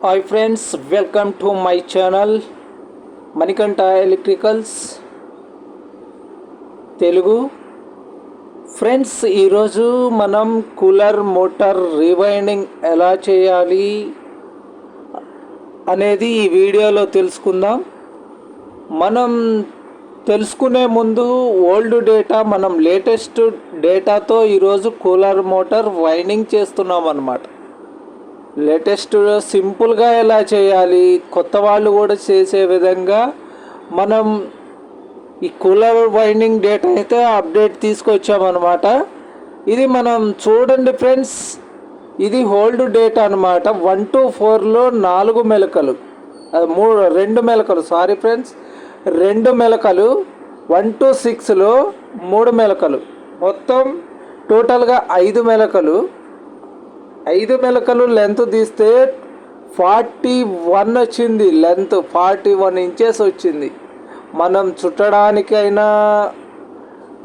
Hi friends, welcome to my channel Manikanta electricals Telugu. Friends, ఈరోజు మనం cooler motor rewinding ఎలా చేయాలి అనేది ఈ వీడియోలో తెలుసుకుందాం. మనం తెలుసుకునే ముందు ఓల్డ్ డేటా, మనం లేటెస్ట్ డేటాతో ఈరోజు కూలర్ మోటార్ వైండింగ్ చేస్తున్నాం అన్నమాట. లేటెస్ట్ సింపుల్గా ఎలా చేయాలి, కొత్త వాళ్ళు కూడా చేసే విధంగా మనం ఈ కూలర్ వైండింగ్ డేటా అయితే అప్డేట్ తీసుకొచ్చామన్నమాట. ఇది మనం చూడండి ఫ్రెండ్స్, ఇది ఓల్డ్ డేటా అనమాట. 1 to 4లో 4 మెలకలు, 2 మెలకలు, సారీ ఫ్రెండ్స్, 2 మెలకలు. 1 to 6లో 3 మెలకలు, మొత్తం టోటల్గా 5 మెలకలు. 5 మెలకలు లెంత్ తీస్తే 41 వచ్చింది. లెంత్ 41 ఇంచెస్ వచ్చింది. మనం చుట్టడానికైనా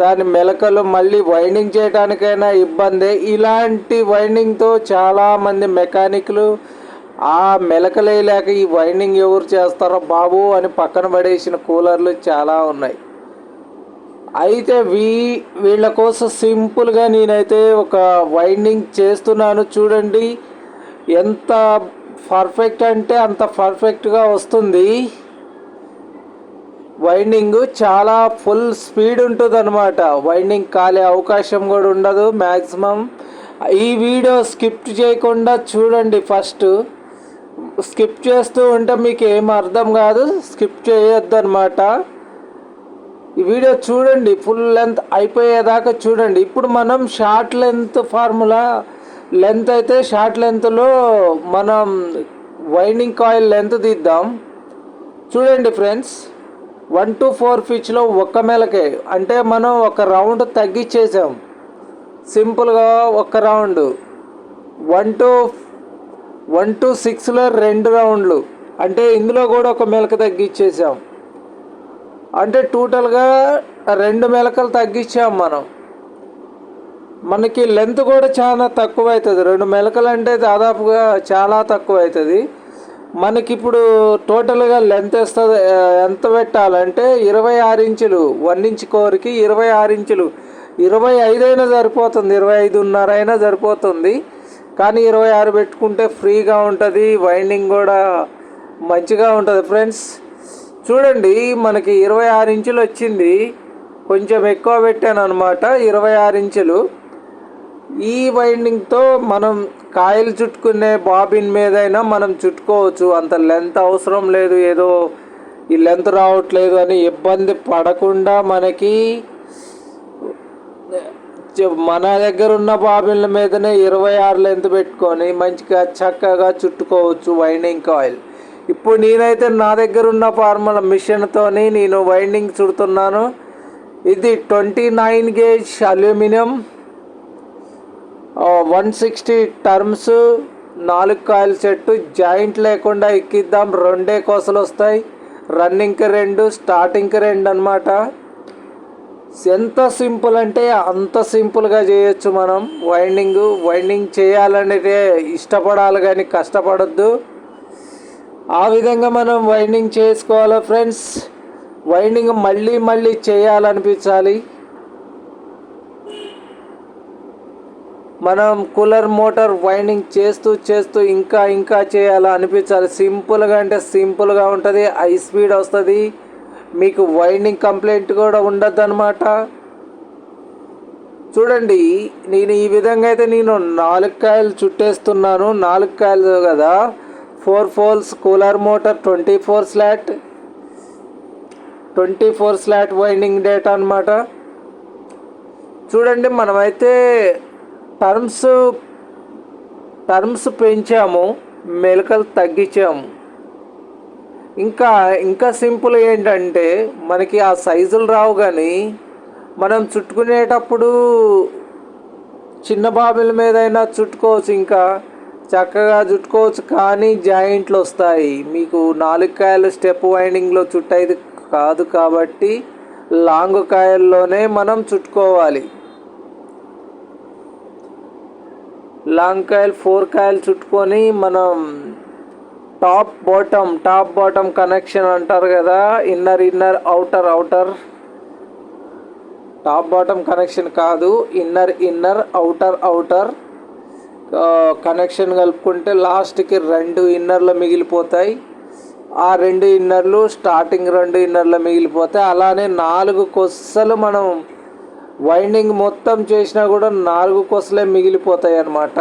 దాని మెలకలు మళ్ళీ వైండింగ్ చేయడానికైనా ఇబ్బందే. ఇలాంటి వైండింగ్తో చాలామంది మెకానిక్లు ఆ మెలకలేక ఈ వైండింగ్ ఎవరు చేస్తారో బాబు అని పక్కన పడేసిన కూలర్లు చాలా ఉన్నాయి. అయితే వీళ్ళ కోసం సింపుల్గా నేనైతే ఒక వైండింగ్ చేస్తున్నాను. చూడండి ఎంత పర్ఫెక్ట్ అంటే అంత పర్ఫెక్ట్గా వస్తుంది. వైండింగ్ చాలా ఫుల్ స్పీడ్ ఉంటుంది అనమాట. వైండింగ్ కాలే అవకాశం కూడా ఉండదు మ్యాక్సిమం. ఈ వీడియో స్కిప్ చేయకుండా చూడండి. ఫస్ట్ స్కిప్ చేస్తూ ఉంటే మీకు ఏం అర్థం కాదు, స్కిప్ చేయొద్దు అనమాట. ఈ వీడియో చూడండి, ఫుల్ లెంత్ అయిపోయేదాకా చూడండి. ఇప్పుడు మనం షార్ట్ లెంత్ ఫార్ములా లెంత్ అయితే షార్ట్ లెంత్లో మనం వైండింగ్ కాయిల్ లెంత్ తీద్దాం. చూడండి ఫ్రెండ్స్, 1 to 4 పిచ్లో 1 మెలకే, అంటే మనం ఒక రౌండ్ తగ్గించేసాం. సింపుల్గా ఒక రౌండ్. 1 to 6లో 2 రౌండ్లు, అంటే ఇందులో కూడా 1 మెలక తగ్గించేసాం. అంటే టోటల్గా 2 మెలకలు తగ్గించాం మనం. మనకి లెంత్ కూడా చాలా తక్కువ అవుతుంది. 2 మెలకలు అంటే దాదాపుగా చాలా తక్కువ అవుతుంది. మనకి ఇప్పుడు టోటల్గా లెంత్ వస్తుంది. ఎంత పెట్టాలంటే 26 ఇంచులు. 1 ఇంచ్ కోర్కి 26 ఇంచులు. 25 అయినా సరిపోతుంది, 25.5 అయినా సరిపోతుంది. కానీ 26 పెట్టుకుంటే ఫ్రీగా ఉంటుంది, వైండింగ్ కూడా మంచిగా ఉంటుంది ఫ్రెండ్స్. చూడండి, మనకి 26 ఇంచులు వచ్చింది. కొంచెం ఎక్కువ పెట్టాను అనమాట, 26 ఇంచులు. ఈ వైండింగ్తో మనం కాయిల్ చుట్టుకునే బాబిన్ మీదైనా మనం చుట్టుకోవచ్చు. అంత లెంత్ అవసరం లేదు. ఏదో ఈ లెంత్ రావట్లేదు అని ఇబ్బంది పడకుండా మనకి మన దగ్గర ఉన్న బాబిన్ల మీదనే 26 లెంత్ పెట్టుకొని మంచిగా చక్కగా చుట్టుకోవచ్చు వైండింగ్ కాయిల్. ఇప్పుడు నేనైతే నా దగ్గర ఉన్న ఫార్ములా మిషన్తోని నేను వైండింగ్ చుడుతున్నాను. ఇది 29 gauge aluminium, 160 terms, 4 coil set. Joint లేకుండా ఎక్కిద్దాం. 2 కోసలు వస్తాయి. రన్నింగ్కి 2, స్టార్టింగ్కి 2 అనమాట. ఎంత సింపుల్ అంటే అంత సింపుల్గా చేయొచ్చు మనం వైండింగ్ చేయాలంటే ఇష్టపడాలి కానీ కష్టపడద్దు. ఆ విధంగా మనం వైండింగ్ చేసుకోవాలి ఫ్రెండ్స్. వైండింగ్ మళ్ళీ చేయాలనిపించాలి. మనం కూలర్ మోటార్ వైండింగ్ చేస్తూ ఇంకా చేయాలనిపించాలి. సింపుల్గా అంటే సింపుల్గా ఉంటుంది, హై స్పీడ్ వస్తుంది. మీకు వైండింగ్ కంప్లైంట్ కూడా ఉండద్దు అనమాట. చూడండి, నేను ఈ విధంగా అయితే నేను 4 కాయలు చుట్టేస్తున్నాను. 4 కాయలు కదా, 4 poles cooler motor 24 slot winding data అనమాట. చూడండి, మనమైతే టర్మ్స్ పెంచాము, మెలకలు తగ్గించాము. ఇంకా సింపుల్ ఏంటంటే మనకి ఆ సైజులు రావు, కానీ మనం చుట్టుకునేటప్పుడు చిన్న బాబిల మీదైనా చుట్టుకోవచ్చు, ఇంకా చక్కగా చుట్టుకోవచ్చు. కానీ జాయింట్లు వస్తాయి. మీకు 4 కాయలు స్టెప్ వైండింగ్లో చుట్టేది కాదు కాబట్టి లాంగ్ కాయల్లోనే మనం చుట్టుకోవాలి. లాంగ్ కాయలు 4 కాయలు చుట్టుకొని మనం టాప్ బాటమ్ కనెక్షన్ అంటారు కదా, inner outer. Top bottom connection కాదు, ఇన్నర్ అవుటర్ కనెక్షన్ కలుపుకుంటే లాస్ట్కి 2 ఇన్నర్లు మిగిలిపోతాయి. ఆ 2 ఇన్నర్లు స్టార్టింగ్ 2 ఇన్నర్లు మిగిలిపోతాయి. అలానే 4 కొసలు మనం వైండింగ్ మొత్తం చేసినా కూడా 4 కొసలే మిగిలిపోతాయి అన్నమాట.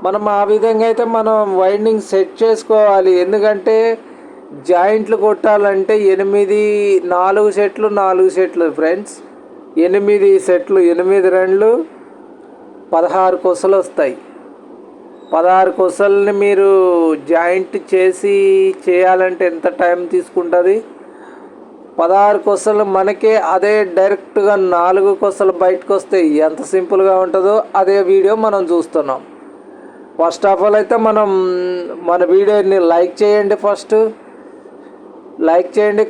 మనం ఆ విధంగా అయితే మనం వైండింగ్ సెట్ చేసుకోవాలి. ఎందుకంటే జాయింట్లు కొట్టాలంటే 4 సెట్లు ఫ్రెండ్స్, 8 సెట్లు, 8 2 16 కొసలు వస్తాయి. 16 కొసల్ని మీరు జాయింట్ చేయాలంటే ఎంత టైం తీసుకుంటుంది? 16 కొసలు మనకే అదే డైరెక్ట్గా 4 కొసలు బయటకు వస్తాయి. ఎంత సింపుల్గా ఉంటుందో అదే వీడియో మనం చూస్తున్నాం. ఫస్ట్ ఆఫ్ ఆల్ అయితే మన వీడియోని లైక్ చేయండి.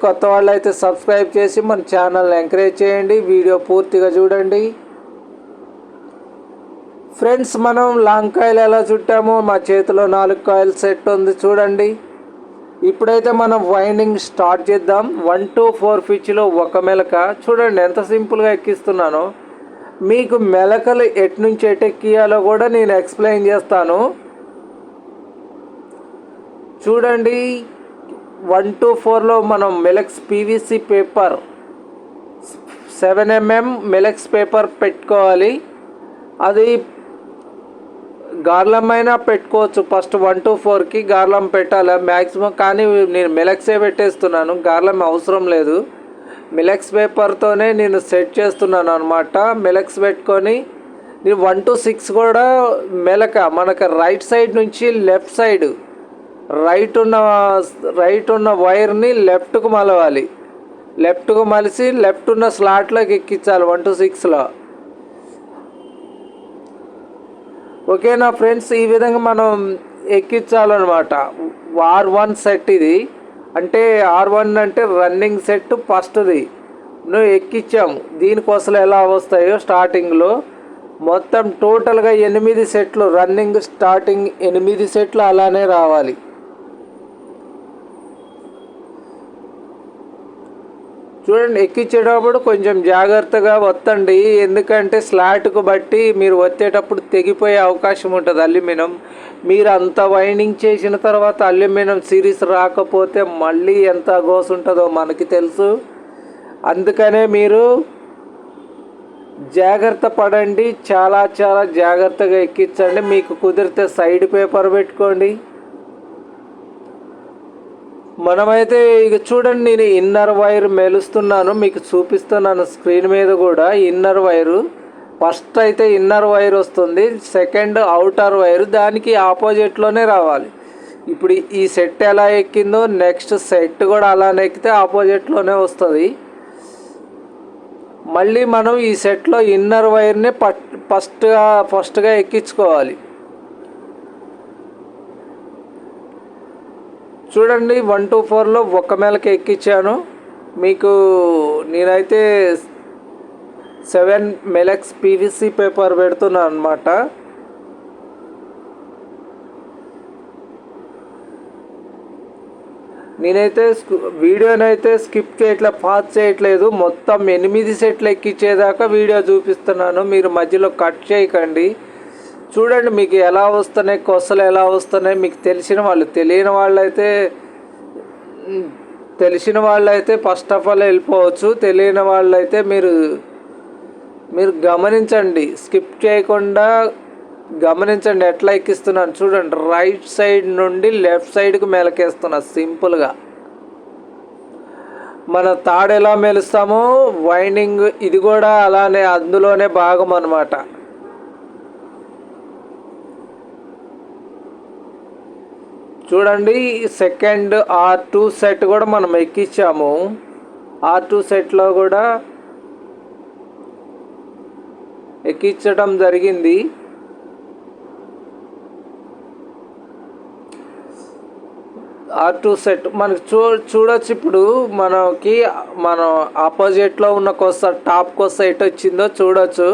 కొత్త వాళ్ళు అయితే సబ్స్క్రైబ్ చేసి మన ఛానల్ని ఎంకరేజ్ చేయండి. వీడియో పూర్తిగా చూడండి. ఫ్రెండ్స్, మనం లాంగ్ కాయిల్ ఎలా చుట్టామో మా చేతిలో 4 కాయిల్ సెట్ ఉంది చూడండి. ఇప్పుడైతే మనం వైండింగ్ స్టార్ట్ చేద్దాం. 1 to 4 పిచ్లో ఒక మెలక. చూడండి ఎంత సింపుల్గా ఎక్కిస్తున్నానో. మీకు మెలకలు ఎటు నుంచి ఎటు ఎక్కియాలో కూడా నేను ఎక్స్ప్లెయిన్ చేస్తాను. చూడండి, 1 to 4లో మనం మెలక్స్ పీవీసీ పేపర్ 7mm మెలక్స్ పేపర్ పెట్టుకోవాలి. అది గార్లం అయినా పెట్టుకోవచ్చు. ఫస్ట్ 1 to 4కి గార్లం పెట్టాలి మ్యాక్సిమం, కానీ నేను మెలక్సే పెట్టేస్తున్నాను, గార్లం అవసరం లేదు. మెలక్స్ పేపర్తోనే నేను సెట్ చేస్తున్నాను అనమాట. మెలక్స్ పెట్టుకొని నేను 1 to 6 కూడా మెలక మనకు రైట్ సైడ్ నుంచి లెఫ్ట్ సైడ్, రైట్ ఉన్న వైర్ని లెఫ్ట్కు మలవాలి. లెఫ్ట్కు మలిసి లెఫ్ట్ ఉన్న స్లాట్లోకి ఎక్కించాలి 1 to 6లో. ఓకేనా ఫ్రెండ్స్, ఈ విధంగా మనం ఎక్కించాలన్నమాట. R1 సెట్ ఇది, అంటే R1 అంటే రన్నింగ్ సెట్ ఫస్ట్ది నువ్వు ఎక్కించాము. దీనికోసం ఎలా వస్తాయో స్టార్టింగ్లో మొత్తం టోటల్గా 8 సెట్లు రన్నింగ్, స్టార్టింగ్ 8 సెట్లు అలానే రావాలి. చూడండి, ఎక్కించేటప్పుడు కొంచెం జాగ్రత్తగా ఒత్తండి. ఎందుకంటే స్లాట్కు బట్టి మీరు ఒత్తేటప్పుడు తెగిపోయే అవకాశం ఉంటుంది అల్యూమినియం. మీరు అంత వైండింగ్ చేసిన తర్వాత అల్యూమినియం సిరీస్ రాకపోతే మళ్ళీ ఎంత గోసు ఉంటుందో మనకి తెలుసు. అందుకనే మీరు జాగ్రత్త పడండి, చాలా జాగ్రత్తగా ఎక్కించండి. మీకు కుదిరితే సైడ్ పేపర్ పెట్టుకోండి. మనమైతే ఇక చూడండి, నేను ఇన్నర్ వైర్ మెలుస్తున్నాను, మీకు చూపిస్తున్నాను స్క్రీన్ మీద కూడా. ఇన్నర్ వైరు ఫస్ట్ అయితే ఇన్నర్ వైర్ వస్తుంది, సెకండ్ అవుటర్ వైరు దానికి ఆపోజిట్లోనే రావాలి. ఇప్పుడు ఈ సెట్ ఎలా ఎక్కిందో నెక్స్ట్ సెట్ కూడా అలానే ఎక్కితే ఆపోజిట్లోనే వస్తుంది. మళ్ళీ మనం ఈ సెట్లో ఇన్నర్ వైర్ని ఫస్ట్గా ఎక్కించుకోవాలి. చూడండి, 1 to 4లో ఒక మెలక ఎక్కించాను. మీకు నేనైతే 7 మెలక్స్ పీవీసీ పేపర్ పెడుతున్నాను అనమాట. నేనైతే వీడియోనైతే స్కిప్ చేయట్లేదు, పాజ్ చేయట్లేదు. మొత్తం 8 సెట్లు ఎక్కించేదాకా వీడియో చూపిస్తున్నాను, మీరు మధ్యలో కట్ చేయకండి. చూడండి మీకు ఎలా వస్తున్నాయి, కొసలు ఎలా వస్తున్నాయి. మీకు తెలిసిన వాళ్ళైతే ఫస్ట్ ఆఫ్ ఆల్ వెళ్ళిపోవచ్చు. తెలియని వాళ్ళైతే మీరు గమనించండి, స్కిప్ చేయకుండా గమనించండి ఎట్లా ఎక్కిస్తున్నాను. చూడండి, రైట్ సైడ్ నుండి లెఫ్ట్ సైడ్కి మెలకేస్తున్నా సింపుల్గా. మన తాడు ఎలా మెలుస్తామో వైండింగ్ ఇది కూడా అలానే, అందులోనే భాగం అన్నమాట. చూడండి, సెకండ్ R2 సెట్ కూడా మనం ఎక్కించాము. R2 సెట్లో కూడా ఎక్కించడం జరిగింది. R2 సెట్ మనకి చూడొచ్చు. ఇప్పుడు మన ఆపోజిట్లో ఉన్న టాప్ కొస ఎటు వచ్చిందో చూడొచ్చు.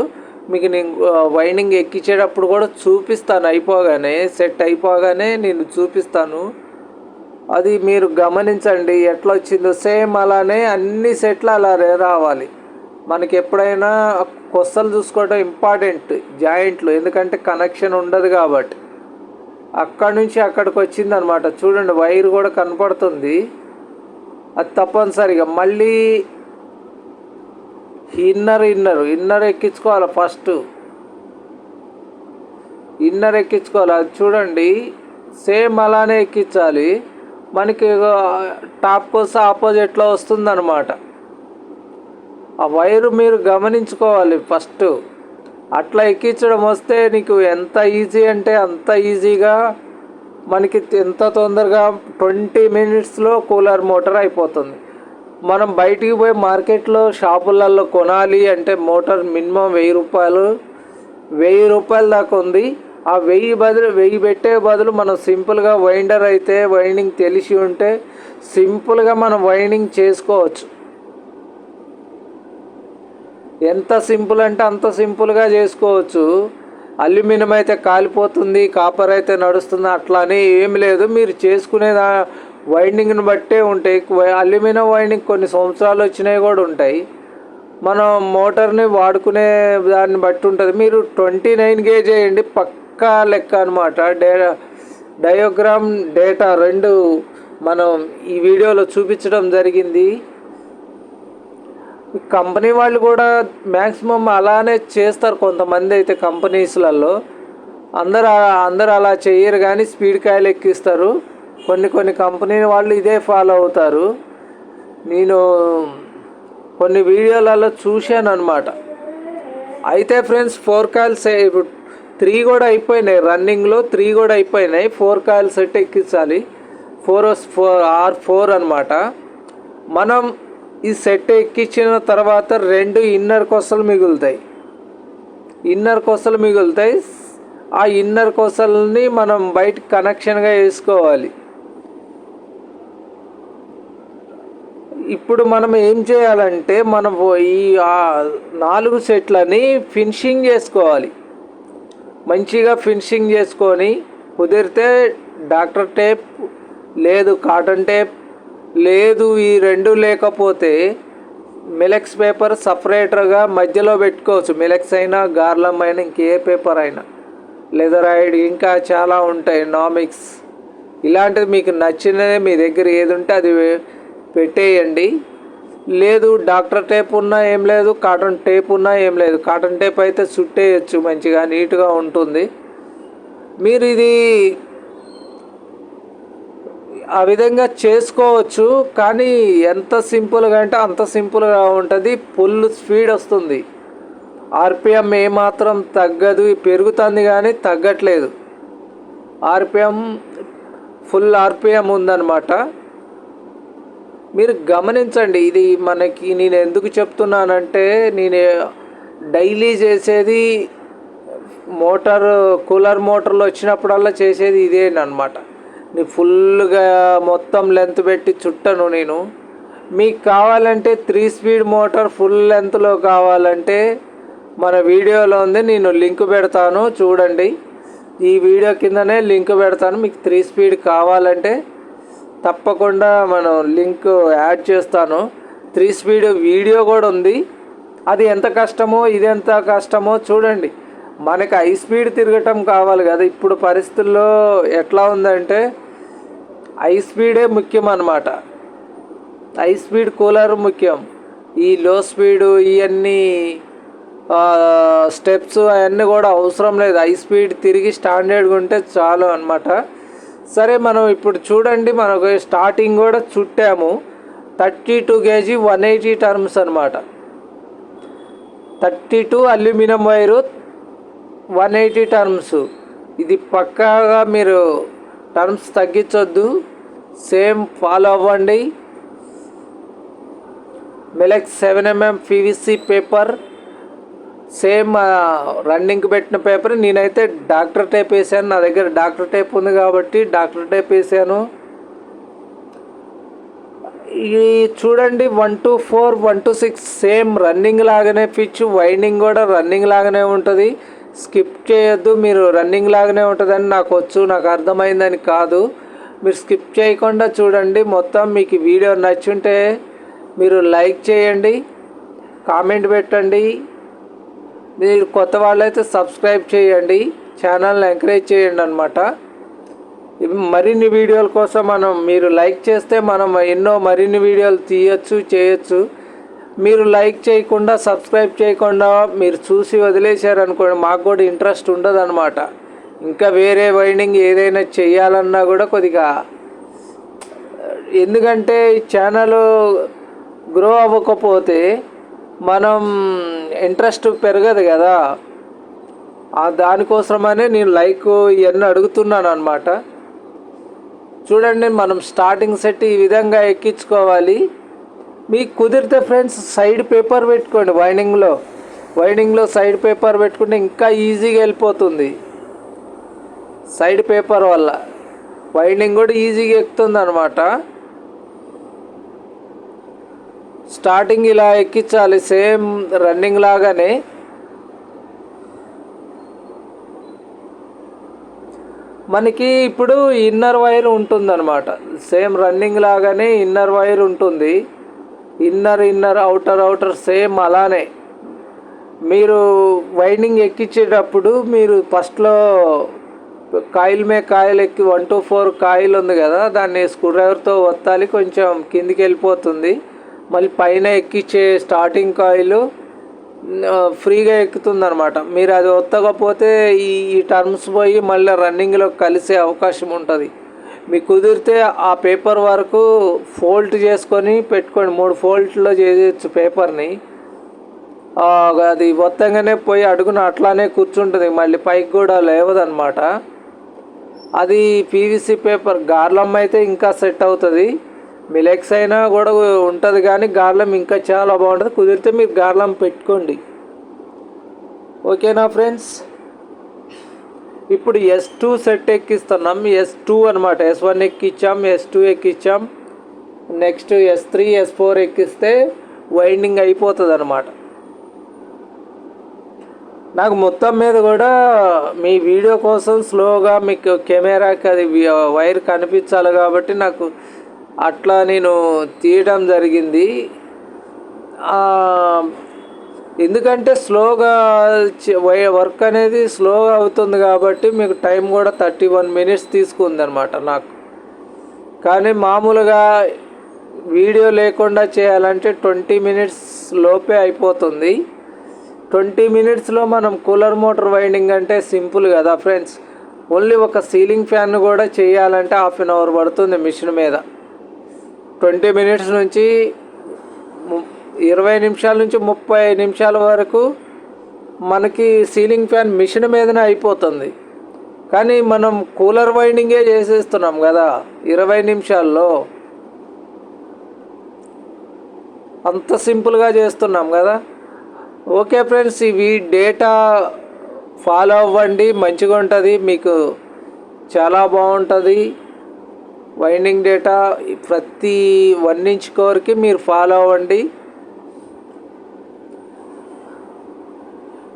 మీకు నేను వైండింగ్ ఎక్కించేటప్పుడు కూడా చూపిస్తాను, అయిపోగానే సెట్ అయిపోగానే నేను చూపిస్తాను. అది మీరు గమనించండి ఎట్లా వచ్చిందో. సేమ్ అలానే అన్ని సెట్లు అలా రావాలి. మనకి ఎప్పుడైనా కొసలు చూసుకోవడం ఇంపార్టెంట్ జాయింట్లు, ఎందుకంటే కనెక్షన్ ఉండదు కాబట్టి. అక్కడి నుంచి అక్కడికి వచ్చిందనమాట. చూడండి వైర్ కూడా కనపడుతుంది. అది తప్పనిసరిగా మళ్ళీ ఇన్నర్ ఎక్కించుకోవాలి. ఫస్ట్ ఇన్నర్ ఎక్కించుకోవాలి. అది చూడండి సేమ్ అలానే ఎక్కించాలి. మనకి టాప్ కోసం ఆపోజిట్లో వస్తుందన్నమాట. ఆ వైరు మీరు గమనించుకోవాలి ఫస్ట్. అట్లా ఎక్కించడం వస్తే నీకు ఎంత ఈజీ అంటే అంత ఈజీగా మనకి ఎంత తొందరగా 20 మినిట్స్లో కూలర్ మోటార్ అయిపోతుంది. మనం బయటికి పోయి మార్కెట్లో షాపులలో కొనాలి అంటే మోటార్ మినిమం 1000 రూపాయల దాకా ఉంది. ఆ 1000 పెట్టే బదులు మనం సింపుల్గా వైండర్ అయితే వైండింగ్ తెలిసి ఉంటే సింపుల్గా మనం వైండింగ్ చేసుకోవచ్చు. ఎంత సింపుల్ అంటే అంత సింపుల్గా చేసుకోవచ్చు. అల్యూమినియం అయితే కాలిపోతుంది, కాపర్ అయితే నడుస్తుంది అట్లా అని ఏమి లేదు. మీరు చేసుకునే వైండింగ్ని బట్టే ఉంటాయి. అల్యూమినియం వైండింగ్ కొన్ని సంవత్సరాలు వచ్చినవి కూడా ఉంటాయి. మనం మోటార్ని వాడుకునే దాన్ని బట్టి ఉంటుంది. మీరు 29 గేజ్ చేయండి, పక్కా లెక్క అనమాట. డయాగ్రామ్ డేటా 2 మనం ఈ వీడియోలో చూపించడం జరిగింది. కంపెనీ వాళ్ళు కూడా మ్యాక్సిమం అలానే చేస్తారు. కొంతమంది అయితే కంపెనీస్లలో అందరు అలా చేయరు, కానీ స్పీడ్ కాయలు ఎక్కిస్తారు. కొన్ని కంపెనీ వాళ్ళు ఇదే ఫాలో అవుతారు. నేను కొన్ని వీడియోలలో చూశాను అనమాట. అయితే ఫ్రెండ్స్ 4 కాయిల్స్ ఇప్పుడు 3 కూడా అయిపోయినాయి, రన్నింగ్లో 3 కూడా అయిపోయినాయి. 4 కాయిల్ సెట్ ఎక్కించాలి. 4 అనమాట. మనం ఈ సెట్ ఎక్కించిన తర్వాత 2 ఇన్నర్ కొసలు మిగులుతాయి. ఆ ఇన్నర్ కొసల్ని మనం బయట కనెక్షన్గా వేసుకోవాలి. ఇప్పుడు మనం ఏం చేయాలంటే మనం ఈ 4 సెట్లని ఫినిషింగ్ చేసుకోవాలి. మంచిగా ఫినిషింగ్ చేసుకొని కుదిరితే డాక్టర్ టేప్ లేదు కాటన్ టేప్ లేదు, ఈ 2 లేకపోతే మిలెక్స్ పేపర్ సపరేటర్గా మధ్యలో పెట్టుకోవచ్చు. మిలెక్స్ అయినా గార్లం అయినా ఇంకే పేపర్ అయినా, లెదరైడ్ ఇంకా చాలా ఉంటాయి, నామిక్స్, ఇలాంటిది మీకు నచ్చినది మీ దగ్గర ఏది ఉంటే అది పెట్టేయండి. లేదు డాక్టర్ టేప్ ఉన్నా ఏం లేదు, కాటన్ టేప్ ఉన్నా ఏం లేదు. కాటన్ టేప్ అయితే చుట్టేయచ్చు, మంచిగా నీట్గా ఉంటుంది. మీరు ఇది ఆ విధంగా చేసుకోవచ్చు. కానీ ఎంత సింపుల్గా అంటే అంత సింపుల్గా ఉంటుంది. ఫుల్ స్పీడ్ వస్తుంది. ఆర్పిఎం ఏమాత్రం తగ్గదు, పెరుగుతుంది కానీ తగ్గట్లేదు. ఫుల్ ఆర్పిఎం ఉందన్నమాట. మీరు గమనించండి. ఇది మనకి నేను ఎందుకు చెప్తున్నానంటే నేను డైలీ చేసేది కూలర్ మోటార్లు వచ్చినప్పుడల్లా చేసేది ఇదేనమాట. నేను ఫుల్గా మొత్తం లెంత్ పెట్టి చుట్టను. నేను మీకు కావాలంటే 3 స్పీడ్ మోటార్ ఫుల్ లెంత్లో కావాలంటే మన వీడియోలో ఉంది, నేను లింక్ పెడతాను చూడండి. ఈ వీడియో కిందనే లింక్ పెడతాను. మీకు 3 స్పీడ్ కావాలంటే తప్పకుండా మనం లింక్ యాడ్ చేస్తాను. 3 స్పీడ్ వీడియో కూడా ఉంది. అది ఎంత కష్టమో ఇది ఎంత కష్టమో చూడండి. మనకి హై స్పీడ్ తిరగటం కావాలి కదా. ఇప్పుడు పరిస్థితుల్లో ఎట్లా ఉందంటే హై స్పీడే ముఖ్యం అన్నమాట. హై స్పీడ్ కూలర్ ముఖ్యం. ఈ లో స్పీడు ఇవన్నీ స్టెప్స్ అవన్నీ కూడా అవసరం లేదు. హై స్పీడ్ తిరిగి స్టాండర్డ్గా ఉంటే చాలు అన్నమాట. సరే, మనం ఇప్పుడు చూడండి, మనకు స్టార్టింగ్ కూడా చుట్టాము. 32 కేజీ 180 టర్మ్స్ అనమాట. 32 అల్యూమినియం వైరు 180 టర్మ్స్. ఇది పక్కాగా మీరు టర్మ్స్ తగ్గించొద్దు, సేమ్ ఫాలో అవ్వండి. మిలెక్స్ 7mm పీవీసీ పేపర్, సేమ్ రన్నింగ్కి పెట్టిన పేపర్. నేనైతే డాక్టర్ టేప్ వేసాను, నా దగ్గర డాక్టర్ టేప్ ఉంది కాబట్టి డాక్టర్ టేప్ వేసాను. ఇది చూడండి 1 to 4 1 to 6 సేమ్ రన్నింగ్ లాగానే పిచ్, వైండింగ్ కూడా రన్నింగ్ లాగానే ఉంటుంది. స్కిప్ చేయొద్దు, మీరు రన్నింగ్ లాగానే ఉంటుందని నాకు వచ్చు, నాకు అర్థమైందని కాదు. మీరు స్కిప్ చేయకుండా చూడండి మొత్తం. మీకు వీడియో నచ్చుంటే మీరు లైక్ చేయండి, కామెంట్ పెట్టండి. మీరు కొత్త వాళ్ళైతే సబ్స్క్రైబ్ చేయండి, ఛానల్ని ఎంకరేజ్ చేయండి అనమాట. మరిన్ని వీడియోల కోసం మీరు లైక్ చేస్తే మనం ఎన్నో మరిన్ని వీడియోలు తీయచ్చు చేయొచ్చు. మీరు లైక్ చేయకుండా సబ్స్క్రైబ్ చేయకుండా మీరు చూసి వదిలేశారనుకోండి, మాకు కూడా ఇంట్రెస్ట్ ఉండదు అనమాట. ఇంకా వేరే వైండింగ్ ఏదైనా చేయాలన్నా కూడా కొద్దిగా, ఎందుకంటే ఈ ఛానల్ గ్రో అవ్వకపోతే మనం ఇంట్రెస్ట్ పెరగదు కదా. దానికోసమనే నేను లైక్ ఇవన్నీ అడుగుతున్నాను అనమాట. చూడండి, మనం స్టార్టింగ్ సెట్ ఈ విధంగా ఎక్కించుకోవాలి. మీకు కుదిరితే ఫ్రెండ్స్ సైడ్ పేపర్ పెట్టుకోండి. వైండింగ్లో సైడ్ పేపర్ పెట్టుకుంటే ఇంకా ఈజీగా వెళ్ళిపోతుంది. సైడ్ పేపర్ వల్ల వైండింగ్ కూడా ఈజీగా ఎక్కుతుంది అనమాట. స్టార్టింగ్ ఇలా ఎక్కించాలి, సేమ్ రన్నింగ్ లాగానే. మనకి ఇప్పుడు ఇన్నర్ వైర్ ఉంటుందన్నమాట. సేమ్ రన్నింగ్ లాగానే ఇన్నర్ వైర్ ఉంటుంది. ఇన్నర్ అవుటర్ సేమ్ అలానే. మీరు వైండింగ్ ఎక్కించేటప్పుడు మీరు ఫస్ట్లో కాయిల్ ఎక్కి 1 to 4 కాయిల్ ఉంది కదా, దాన్ని స్క్రూడ్రైవర్తో ఒత్తాలి, కొంచెం కిందికి వెళ్ళిపోతుంది. మళ్ళీ పైన ఎక్కించే స్టార్టింగ్ కాయిల్ ఫ్రీగా ఎక్కుతుంది అనమాట. మీరు అది ఒత్తకపోతే ఈ టర్మ్స్ పోయి మళ్ళీ రన్నింగ్లో కలిసే అవకాశం ఉంటుంది. మీకు కుదిరితే ఆ పేపర్ వరకు ఫోల్డ్ చేసుకొని పెట్టుకోండి. 3 ఫోల్డ్లో చేయొచ్చు పేపర్ని. అది మొత్తంగానే పోయి అడుగున అట్లానే కూర్చుంటుంది, మళ్ళీ పైకి కూడా లేవదన్నమాట. అది పీవీసీ పేపర్. గార్లం అయితే ఇంకా సెట్ అవుతుంది, మిలెక్స్ అయినా కూడా ఉంటుంది, కానీ గార్లం ఇంకా చాలా బాగుంటుంది. కుదిరితే మీరు గార్లం పెట్టుకోండి. ఓకేనా ఫ్రెండ్స్? ఇప్పుడు S2 సెట్ ఎక్కిస్తున్నాం. S2 అనమాట. S1 ఎక్కించాం, S2 ఎక్కించాం. Next S3 S4 ఎక్కిస్తే వైండింగ్ అయిపోతుంది అనమాట. నాకు మొత్తం మీద కూడా మీ వీడియో కోసం స్లోగా మీకు కెమెరాకి అది వైర్ కనిపించాలి కాబట్టి నాకు అట్లా నేను తీయడం జరిగింది. ఎందుకంటే స్లోగా వర్క్ అనేది స్లోగా అవుతుంది కాబట్టి మీకు టైం కూడా 31 minutes తీసుకుంది అనమాట నాకు. కానీ మామూలుగా వీడియో లేకుండా చేయాలంటే 20 minutes లోపే అయిపోతుంది. 20 minutesలో మనం కూలర్ మోటార్ వైండింగ్ అంటే సింపుల్ కదా ఫ్రెండ్స్. ఓన్లీ ఒక సీలింగ్ ఫ్యాన్ కూడా చేయాలంటే 1/2 hour పడుతుంది మిషన్ మీద. 20 minutes నుంచి 20 నిమిషాల నుంచి 30 నిమిషాల వరకు మనకి సీలింగ్ ఫ్యాన్ మిషన్ మీదనే అయిపోతుంది. కానీ మనం కూలర్ వైండింగే చేసేస్తున్నాం కదా 20 నిమిషాల్లో. అంత సింపుల్గా చేస్తున్నాం కదా. ఓకే ఫ్రెండ్స్, ఇవి డేటా ఫాలో అవ్వండి, మంచిగా ఉంటుంది, మీకు చాలా బాగుంటుంది. వైండింగ్ డేటా ప్రతి 1 inch కోర్కి మీరు ఫాలో అవ్వండి.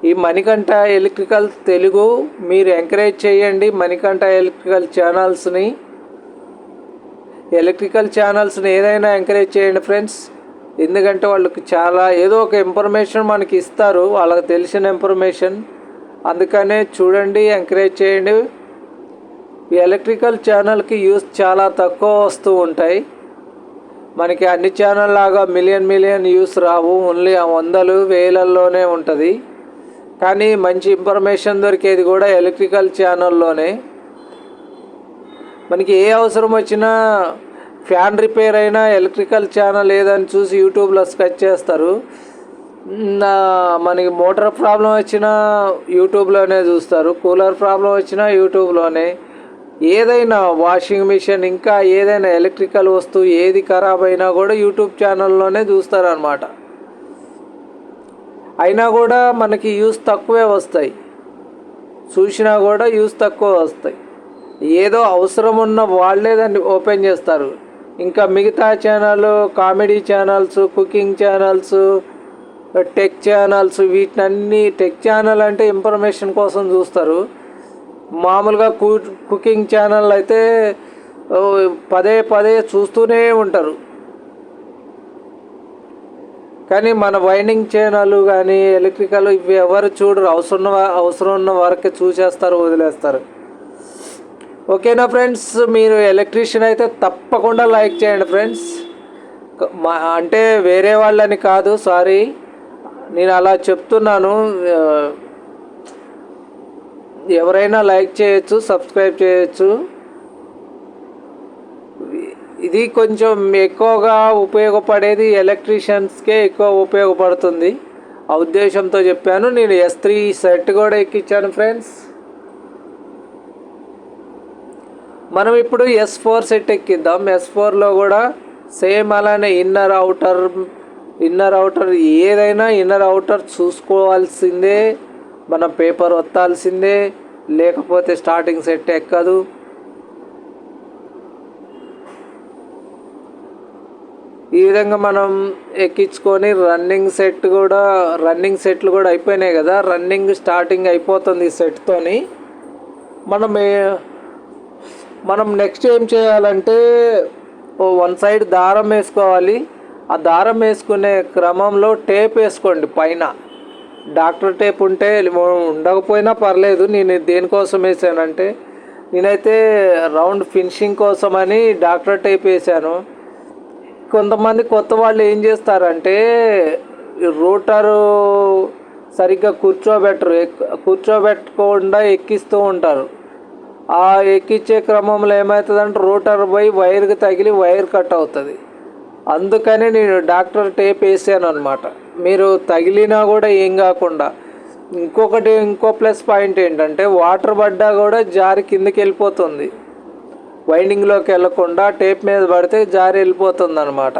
ఈ మణికంఠ ఎలక్ట్రికల్ తెలుగు మీరు ఎంకరేజ్ చేయండి. మణికంఠ ఎలక్ట్రికల్ ఛానల్స్ని ఏదైనా ఎంకరేజ్ చేయండి ఫ్రెండ్స్. ఎందుకంటే వాళ్ళకి చాలా ఏదో ఒక ఇన్ఫర్మేషన్ మనకి ఇస్తారు, వాళ్ళకి తెలిసిన ఇన్ఫర్మేషన్. అందుకనే చూడండి, ఎంకరేజ్ చేయండి. ఈ ఎలక్ట్రికల్ ఛానల్కి యూస్ చాలా తక్కువ వస్తూ ఉంటాయి. మనకి అన్ని ఛానల్ లాగా మిలియన్ యూస్ రావు, ఓన్లీ 100,000 ఉంటుంది. కానీ మంచి ఇన్ఫర్మేషన్ దొరికేది కూడా ఎలక్ట్రికల్ ఛానల్లోనే. మనకి ఏ అవసరం వచ్చినా, ఫ్యాన్ రిపేర్ అయినా ఎలక్ట్రికల్ ఛానల్ ఏదని చూసి యూట్యూబ్లో సెర్చ్ చేస్తారు. మనకి మోటార్ ప్రాబ్లం వచ్చినా యూట్యూబ్లోనే చూస్తారు, కూలర్ ప్రాబ్లం వచ్చినా యూట్యూబ్లోనే. ఏదైనా వాషింగ్ మిషన్, ఇంకా ఏదైనా ఎలక్ట్రికల్ వస్తువు ఏది ఖరాబ్ అయినా కూడా యూట్యూబ్ ఛానల్లోనే చూస్తారనమాట. అయినా కూడా మనకి యూస్ తక్కువే వస్తాయి, చూసినా కూడా యూస్ తక్కువ వస్తాయి. ఏదో అవసరం ఉన్న వాళ్ళే దాన్ని ఓపెన్ చేస్తారు. ఇంకా మిగతా channel comedy channels, cooking channels, tech channels, వీటినన్నీ టెక్ ఛానల్ అంటే ఇన్ఫర్మేషన్ కోసం చూస్తారు. మామూలుగా కుకింగ్ ఛానల్ అయితే పదే పదే చూస్తూనే ఉంటారు. కానీ మన వైండింగ్ ఛానల్ కానీ ఎలక్ట్రికల్ ఇవి ఎవరు చూడరు. అవసరం ఉన్న వరకే చూసేస్తారు, వదిలేస్తారు. ఓకేనా ఫ్రెండ్స్, మీరు ఎలక్ట్రీషియన్ అయితే తప్పకుండా లైక్ చేయండి ఫ్రెండ్స్. అంటే వేరే వాళ్ళని కాదు, సారీ, నేను అలా చెప్తున్నాను. ఎవరైనా లైక్ చేయొచ్చు, సబ్స్క్రైబ్ చేయొచ్చు. ఇది కొంచెం ఎక్కువగా ఉపయోగపడేది ఎలక్ట్రీషియన్స్కే ఎక్కువ ఉపయోగపడుతుంది. ఆ ఉద్దేశంతో చెప్పాను. నేను S3 సెట్ కూడా ఎక్కించాను ఫ్రెండ్స్. మనం ఇప్పుడు S4 సెట్ ఎక్కిద్దాం. S4లో కూడా సేమ్ అలానే ఇన్నర్ అవుటర్ ఏదైనా ఇన్నర్ అవుటర్ చూసుకోవాల్సిందే. మనం పేపర్ ఒత్తాల్సిందే, లేకపోతే స్టార్టింగ్ సెట్ ఎక్కదు. ఈ విధంగా మనం ఎక్కించుకొని రన్నింగ్ సెట్లు కూడా అయిపోయినాయి కదా. స్టార్టింగ్ అయిపోతుంది ఈ సెట్తోని. మనం నెక్స్ట్ ఏం చేయాలంటే వన్ సైడ్ దారం వేసుకోవాలి. ఆ దారం వేసుకునే క్రమంలో టేప్ వేసుకోండి పైన. డాక్టర్ టేప్ ఉంటే ఉండకపోయినా పర్లేదు. నేను దేనికోసం వేసానంటే, నేనైతే రౌండ్ ఫినిషింగ్ కోసమని డాక్టర్ టేప్ వేసాను. కొంతమంది కొత్త వాళ్ళు ఏం చేస్తారంటే రోటరు సరిగ్గా కూర్చోబెట్టకుండా ఎక్కిస్తూ ఉంటారు. ఆ ఎక్కించే క్రమంలో ఏమవుతుందంటే రోటర్ పోయి వైర్కి తగిలి వైర్ కట్ అవుతుంది. అందుకని నేను డాక్టర్ టేప్ వేసాను అనమాట. మీరు తగిలినా కూడా ఏం కాకుండా. ఇంకో ప్లస్ పాయింట్ ఏంటంటే వాటర్ పడ్డా కూడా జారి కిందకి వెళ్ళిపోతుంది. వైండింగ్లోకి వెళ్ళకుండా టేప్ మీద పడితే జారి వెళ్ళిపోతుంది అనమాట.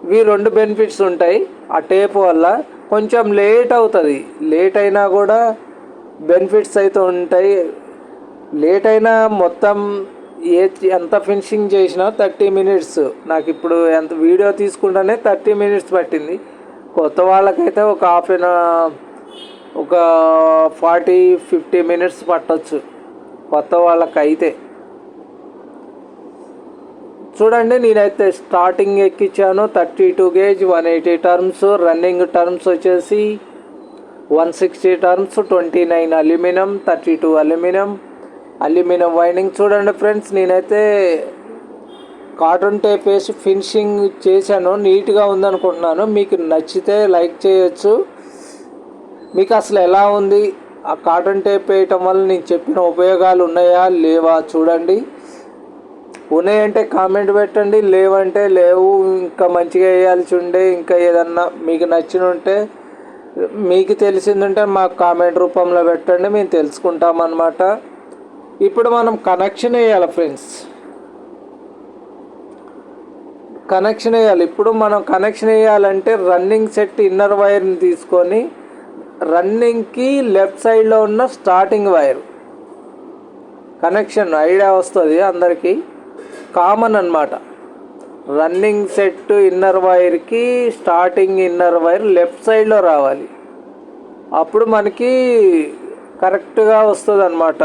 ఇవి 2 బెనిఫిట్స్ ఉంటాయి ఆ టేప్ వల్ల. కొంచెం లేట్ అవుతుంది, లేట్ అయినా కూడా బెనిఫిట్స్ అయితే ఉంటాయి. లేట్ అయినా మొత్తం ఎంత ఫినిషింగ్ చేసినా 30 మినిట్స్. నాకు ఇప్పుడు ఎంత వీడియో తీసుకుంటానే 30 మినిట్స్ పట్టింది. కొత్త వాళ్ళకైతే ఒక 40-50 మినిట్స్ పట్టవచ్చు కొత్త వాళ్ళకైతే. చూడండి, నేనైతే స్టార్టింగ్ ఎక్కించాను 32 గేజ్ 180 టర్మ్స్. రన్నింగ్ టర్మ్స్ వచ్చేసి 160 టర్మ్స్, 29 అల్యూమినియం, 32 అల్యూమినియం వైండింగ్. చూడండి ఫ్రెండ్స్, నేనైతే కాటన్ టేప్ వేసి ఫినిషింగ్ చేశాను. నీట్గా ఉందనుకుంటున్నాను. మీకు నచ్చితే లైక్ చేయొచ్చు. మీకు అసలు ఎలా ఉంది ఆ కాటన్ టేప్ వేయటం వల్ల నేను చెప్పిన ఉపయోగాలు ఉన్నాయా లేవా చూడండి. ఉన్నాయంటే కామెంట్ పెట్టండి, లేవంటే లేవు, ఇంకా మంచిగా వేయాల్సి ఉండే, ఇంకా ఏదన్నా మీకు నచ్చిన ఉంటే, మీకు తెలిసిందంటే మాకు కామెంట్ రూపంలో పెట్టండి, మేము తెలుసుకుంటామన్నమాట. ఇప్పుడు మనం కనెక్షన్ వేయాలి ఫ్రెండ్స్. ఇప్పుడు మనం కనెక్షన్ వేయాలంటే రన్నింగ్ సెట్ ఇన్నర్ వైర్ని తీసుకొని రన్నింగ్కి లెఫ్ట్ సైడ్లో ఉన్న స్టార్టింగ్ వైర్ కనెక్షన్ ఐడియా వస్తుంది అందరికీ, కామన్ అన్నమాట. రన్నింగ్ సెట్ ఇన్నర్ వైర్కి స్టార్టింగ్ ఇన్నర్ వైర్ లెఫ్ట్ సైడ్లో రావాలి. అప్పుడు మనకి కరెక్ట్గా వస్తుంది అన్నమాట.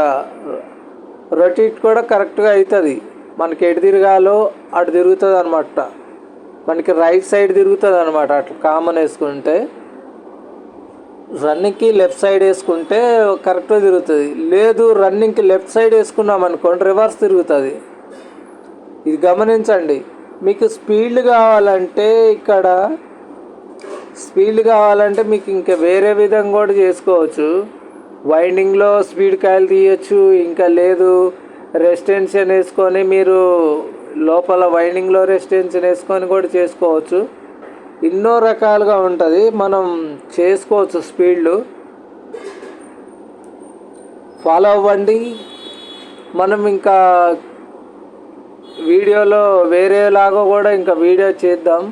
రొటేట్ కూడా కరెక్ట్గా అవుతుంది. మనకి ఎటు తిరగాలో అటు తిరుగుతుంది అనమాట. మనకి రైట్ సైడ్ తిరుగుతుంది అనమాట. అట్లా కామన్ వేసుకుంటే రన్నింగ్కి లెఫ్ట్ సైడ్ వేసుకుంటే కరెక్ట్గా తిరుగుతుంది. లేదు రన్నింగ్కి లెఫ్ట్ సైడ్ వేసుకున్నాం అనుకోండి రివర్స్ తిరుగుతుంది. ఇది గమనించండి. మీకు స్పీడ్ కావాలంటే మీకు ఇంకా వేరే విధంగా కూడా చేసుకోవచ్చు. వైండింగ్లో స్పీడ్ కాయలు తీయచ్చు. ఇంకా లేదు రెసిస్టెన్షన్ వేసుకొని మీరు లోపల వైండింగ్లో రెసిస్టెన్షన్ వేసుకొని కూడా చేసుకోవచ్చు. ఎన్నో రకాలుగా ఉంటుంది, మనం చేసుకోవచ్చు. స్పీడ్లు ఫాలో అవ్వండి. మనం ఇంకా వీడియోలో వేరేలాగా కూడా ఇంకా వీడియో చేద్దాం.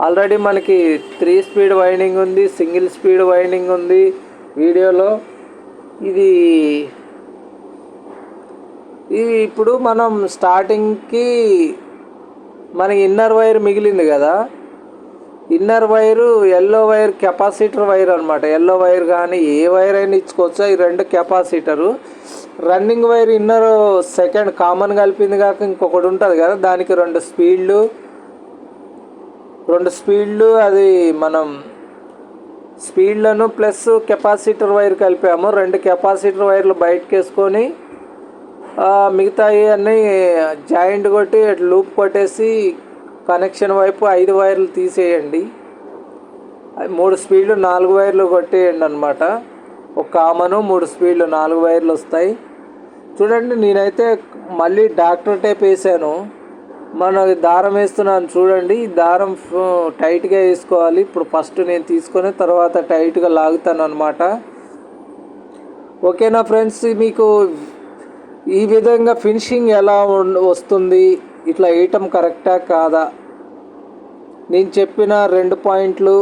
ఆల్రెడీ మనకి 3 స్పీడ్ వైండింగ్ ఉంది, సింగిల్ స్పీడ్ వైండింగ్ ఉంది వీడియోలో. ఇది ఇప్పుడు మనం స్టార్టింగ్కి మనకి ఇన్నర్ వైర్ మిగిలింది కదా, inner wire yellow wire capacitor wire అనమాట. ఎల్లో వైర్ కానీ ఏ వైర్ అయినా ఇచ్చుకోవచ్చు. ఈ రెండు capacitor. Running wire inner second common కలిపింది కాక ఇంకొకటి ఉంటుంది కదా, దానికి రెండు స్పీడ్లు అది మనం స్పీడ్లను ప్లస్ కెపాసిటర్ వైర్ కలిపాము. రెండు కెపాసిటర్ వైర్లు బయటకు వేసుకొని మిగతాయి అన్నీ జాయింట్ కొట్టి లూప్ కొట్టేసి కనెక్షన్ వైపు 5 వైర్లు తీసేయండి. 3 స్పీడ్లు 4 వైర్లు కొట్టేయండి అనమాట. ఒక కామను 3 స్పీడ్లు 4 వైర్లు వస్తాయి. చూడండి, నేనైతే మళ్ళీ డాక్టర్ టేప్ వేసాను. దారం వేస్తున్నాను చూడండి. ఈ దారం టైట్గా వేసుకోవాలి. ఇప్పుడు ఫస్ట్ నేను తీసుకొని తర్వాత టైట్గా లాగుతాను అనమాట. ఓకేనా ఫ్రెండ్స్, మీకు ఈ విధంగా ఫినిషింగ్ ఎలా వస్తుంది, ఇట్లా వేయటం కరెక్టా కాదా, నేను చెప్పిన 2 పాయింట్లు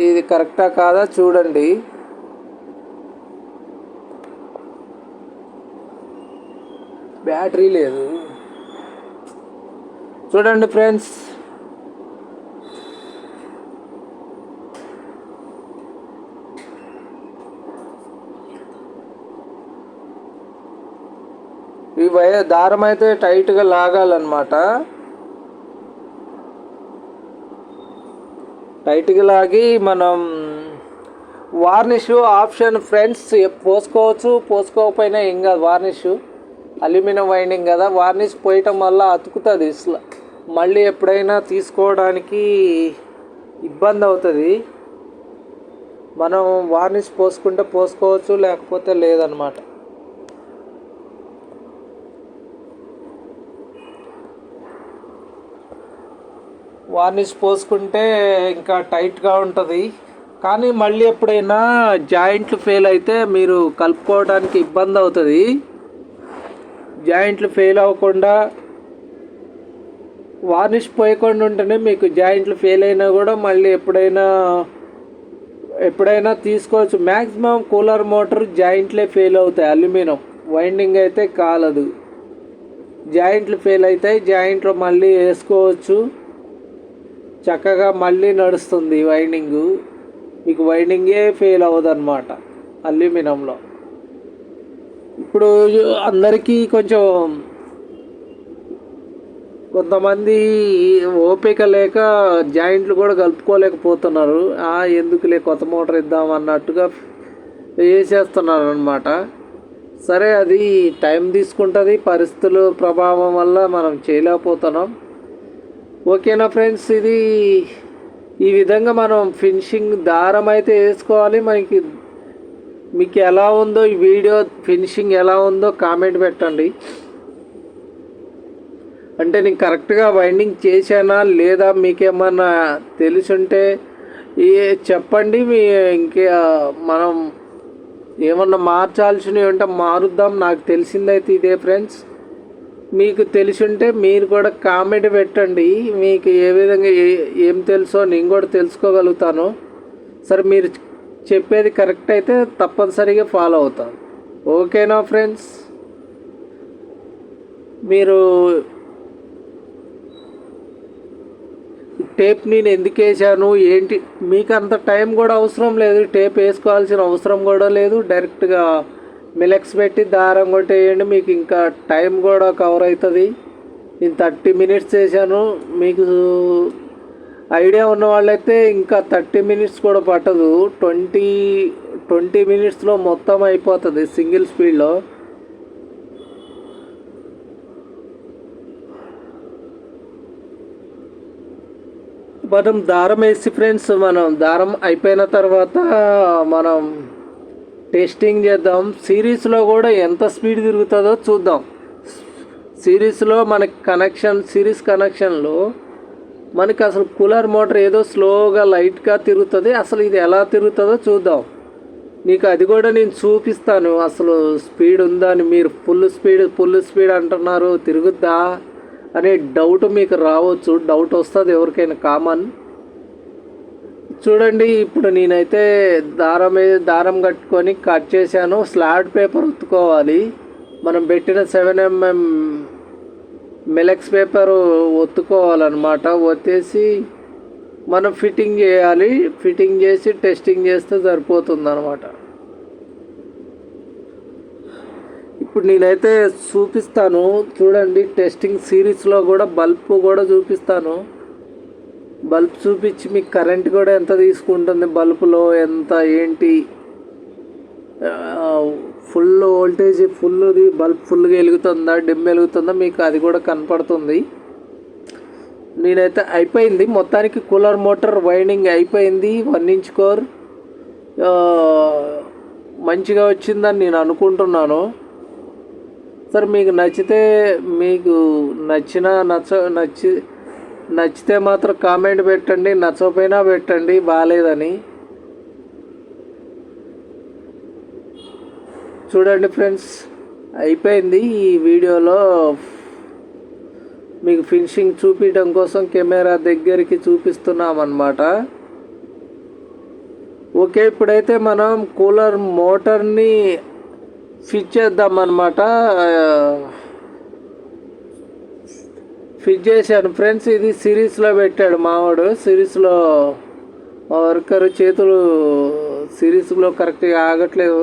ఇది కరెక్టా కాదా చూడండి. బ్యాటరీ లేదు చూడండి ఫ్రెండ్స్. ఈ దారం అయితే టైట్గా లాగాలన్నమాట. టైట్గా లాగి మనం వార్నిష్ ఆప్షన్ ఫ్రెండ్స్ పోసుకోవచ్చు, పోసుకోకపోయినా ఏం కాదు. వార్నిష్ అల్యూమినియం వైండింగ్ కదా, వార్నిష్ పోయటం వల్ల అతుకుతుంది. మళ్ళీ ఎప్పుడైనా తీసుకోవడానికి ఇబ్బంది అవుతుంది. మనం వార్నిష్ పోసుకుంటే పోసుకోవచ్చు, లేకపోతే లేదనమాట. వార్నిష్ పోసుకుంటే ఇంకా టైట్గా ఉంటుంది. కానీ మళ్ళీ ఎప్పుడైనా జాయింట్లు ఫెయిల్ అయితే మీరు కలుపుకోవడానికి ఇబ్బంది అవుతుంది. జాయింట్లు ఫెయిల్ అవ్వకుండా వార్నిష్ పోయకుండా ఉంటేనే మీకు జాయింట్లు ఫెయిల్ అయినా కూడా మళ్ళీ ఎప్పుడైనా తీసుకోవచ్చు. మ్యాక్సిమం కూలర్ మోటార్ జాయింట్లే ఫెయిల్ అవుతాయి. అల్యూమినియం వైండింగ్ అయితే కాలదు. జాయింట్లు ఫెయిల్ అవుతాయి. జాయింట్లు మళ్ళీ వేసుకోవచ్చు, చక్కగా మళ్ళీ నడుస్తుంది వైండింగు. మీకు వైండింగే ఫెయిల్ అవ్వదు అనమాట అల్యూమినియంలో. ఇప్పుడు అందరికీ కొంతమంది ఓపిక లేక జాయింట్లు కూడా కలుపుకోలేకపోతున్నారు. ఎందుకులే కొత్త మోటార్ ఇద్దాం అన్నట్టుగా వేసేస్తున్నారు అనమాట. సరే, అది టైం తీసుకుంటుంది. పరిస్థితుల ప్రభావం వల్ల మనం చేయలేకపోతున్నాం. ఓకేనా ఫ్రెండ్స్, ఈ విధంగా మనం ఫినిషింగ్ దారం అయితే వేసుకోవాలి. మీకు ఎలా ఉందో ఈ వీడియో ఫినిషింగ్ ఎలా ఉందో కామెంట్ పెట్టండి. అంటే నేను కరెక్ట్గా వైండింగ్ చేశానా లేదా మీకేమన్నా తెలుసుంటే చెప్పండి. మనం ఏమన్నా మార్చాల్సినవి ఉంటే మారుద్దాం. నాకు తెలిసిందైతే ఇదే ఫ్రెండ్స్. మీకు తెలిసుంటే మీరు కూడా కామెంట్ పెట్టండి. మీకు ఏ విధంగా ఏం తెలుసో నేను కూడా తెలుసుకోగలుగుతాను. సరే, మీరు చెప్పేది కరెక్ట్ అయితే తప్పనిసరిగా ఫాలో అవుతాను. ఓకేనా ఫ్రెండ్స్, మీరు టేప్ నేను ఎందుకు వేసాను ఏంటి, మీకు అంత టైం కూడా అవసరం లేదు. టేప్ వేసుకోవాల్సిన అవసరం కూడా లేదు. డైరెక్ట్గా మిలెక్స్ పెట్టి దారం కొట్టేయండి. మీకు ఇంకా టైం కూడా కవర్ అవుతుంది. నేను 30 మినిట్స్ చేశాను. మీకు ఐడియా ఉన్న వాళ్ళైతే ఇంకా 30 మినిట్స్ కూడా పట్టదు. 20 మినిట్స్లో మొత్తం అయిపోతుంది సింగిల్ స్పీడ్లో. మనం దారం వేసి ఫ్రెండ్స్, మనం దారం అయిపోయిన తర్వాత మనం టెస్టింగ్ చేద్దాం. సిరీస్లో కూడా ఎంత స్పీడ్ తిరుగుతుందో చూద్దాం. సిరీస్లో మనకి సిరీస్ కనెక్షన్లో మనకి అసలు కూలర్ మోటార్ ఏదో స్లోగా లైట్గా తిరుగుతుంది. అసలు ఇది ఎలా తిరుగుతుందో చూద్దాం. మీకు అది కూడా నేను చూపిస్తాను. అసలు స్పీడ్ ఉందా అని. మీరు ఫుల్ స్పీడ్ అంటున్నారు, తిరుగుద్దా అనే డౌట్ మీకు రావచ్చు. డౌట్ వస్తుంది ఎవరికైనా, కామన్. చూడండి, ఇప్పుడు నేనైతే దారం కట్టుకొని కట్ చేశాను. స్లాట్ పేపర్ ఉత్తుకోవాలి. మనం పెట్టిన 7mm మిలెక్స్ పేపర్ ఒత్తుకోవాలన్నమాట. ఒత్తేసి మనం ఫిట్టింగ్ చేయాలి. ఫిట్టింగ్ చేసి టెస్టింగ్ చేస్తే సరిపోతుంది అనమాట. ఇప్పుడు నేనైతే చూపిస్తాను చూడండి. టెస్టింగ్ సిరీస్లో కూడా బల్బ్ కూడా చూపిస్తాను. బల్బ్ చూపించి మీకు కరెంట్ కూడా ఎంత తీసుకుంటుంది, బల్బులో ఎంత ఏంటి, ఫుల్ వోల్టేజ్ ఫుల్ది బల్బ్ ఫుల్గా వెలుగుతుందా డిమ్ వెలుగుతుందా మీకు అది కూడా కనపడుతుంది. నేనైతే అయిపోయింది మొత్తానికి. కూలర్ మోటార్ వైండింగ్ అయిపోయింది. 1 ఇంచ్ కోర్ మంచిగా వచ్చిందని నేను అనుకుంటున్నాను. సరే మీకు నచ్చితే, మీకు నచ్చితే మాత్రం కామెంట్ పెట్టండి, నచ్చకపోయినా పెట్టండి బాగాలేదని. చూడండి ఫ్రెండ్స్, అయిపోయింది. ఈ వీడియోలో మీకు ఫినిషింగ్ చూపించడం కోసం కెమెరా దగ్గరికి చూపిస్తున్నామన్నమాట. ఓకే, ఇప్పుడైతే మనం కూలర్ మోటార్ని ఫిట్ చేద్దామన్నమాట. ఫిట్ చేశాను ఫ్రెండ్స్. ఇది సిరీస్లో పెట్టాడు మావాడు. సిరీస్లో మా వర్కర్ చేతులు సిరీస్లో కరెక్ట్గా ఆగట్లేదు.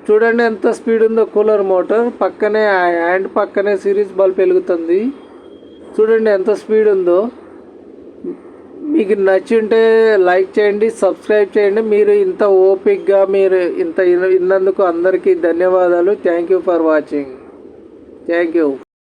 చూడండి ఎంత స్పీడ్ ఉందో కూలర్ మోటార్. పక్కనే హ్యాండ్ పక్కనే సిరీస్ బల్బ్ వెలుగుతుంది. చూడండి ఎంత స్పీడ్ ఉందో. మీకు నచ్చింటే లైక్ చేయండి, సబ్స్క్రైబ్ చేయండి. మీరు ఇంత ఓపిక్గా మీరు ఇంత విన్నందుకు అందరికీ ధన్యవాదాలు. Thank you for watching. Thank you.